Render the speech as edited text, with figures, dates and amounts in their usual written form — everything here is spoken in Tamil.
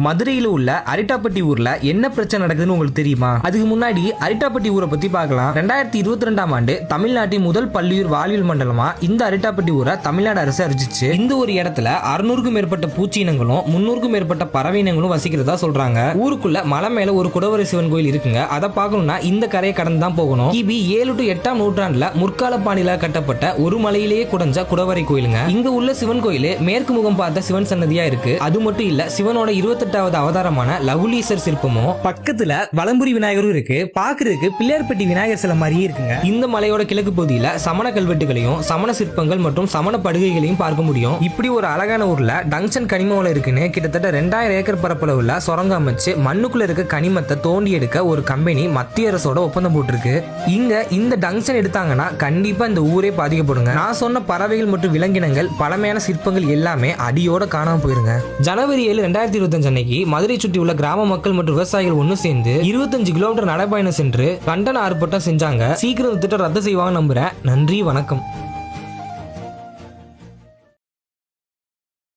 மதுரையில உள்ள அரிட்டாப்பட்டி ஊர்ல என்ன பிரச்சனை நடக்குதுன்னு உங்களுக்கு தெரியுமா? அதுக்கு முன்னாடி அரிட்டாப்பட்டி ஊரை பத்தி பார்க்கலாம். 2022ஆம் ஆண்டு தமிழ்நாட்டின் முதல் பல்லுயிர் வாழ்வியல் மண்டலமா இந்த அரிட்டாப்பட்டி ஊரை தமிழ்நாடு அரசு அறிவிச்சிச்சு. இந்த ஒரு இடத்துல 600க்கும் மேற்பட்ட பூச்சி இனங்களும் 300க்கும் மேற்பட்ட பறவை இனங்களும் வசிக்கிறதா சொல்றாங்க. ஊருக்குள்ள மலை மேல ஒரு குடவரை சிவன் கோயில் இருக்குங்க. அதை பார்க்கணும்னா இந்த கரையை கடந்து தான் போகணும். கிபி 7 to 8ஆம் நூற்றாண்டுல முற்கால பாணியில கட்டப்பட்ட ஒரு மலையிலேயே குடஞ்ச குடவரை கோயிலுங்க. இங்க உள்ள சிவன் கோயில் மேற்கு முகம் பார்த்த சிவன் சன்னதியா இருக்கு. அது மட்டும் இல்ல, சிவனோட 28வது அவதாரமான லகுலீசர் சிற்பமும் பக்கத்துல வலம்புரி விநாயகரும் இருக்கு. பாக்குறதுக்கு பிள்ளையார்பட்டி விநாயகர் சிலை மாதிரியே இருக்குங்க. இந்த மலையோட கிழக்கு பகுதியில சமண கல்வெட்டுகளையும் சமண சிற்பங்கள் மற்றும் சமண படுகைகளையும் பார்க்க முடியும். இப்படி ஒரு அழகான ஊர்ல டங்ஷன் கனிம வளம் இருக்குன்னு கிட்டத்தட்ட 2000 ஏக்கர் பரப்பளவுல சுரங்கம் அமைச்சு மண்ணுக்குள்ள இருக்க கனிமத்தை தோண்டி எடுக்க ஒரு கம்பெனி மத்திய அரசோட ஒப்பந்தம் போட்டிருக்கு. இங்க இந்த டங்ஷன் எடுத்தாங்கன்னா கண்டிப்பா இந்த ஊரே பாதிக்கப்படுங்க. நான் சொன்ன பறவைகள் மற்றும் விலங்கினங்கள் பழமையான சிற்பங்கள் எல்லாமே அடியோட காணாம போயிருங்க. ஜனவரி 7, 2025 அன்னைக்கு மதுரை சுற்றி உள்ள கிராம மக்கள் மற்றும் விவசாயிகள் ஒன்னு சேர்ந்து 25 கிலோமீட்டர் நடைபயணம் சென்று கண்டன ஆர்ப்பாட்டம் செஞ்சாங்க. சீக்கிரம் திட்டம் ரத்து செய்வாங்க நம்புறேன். நன்றி, வணக்கம்.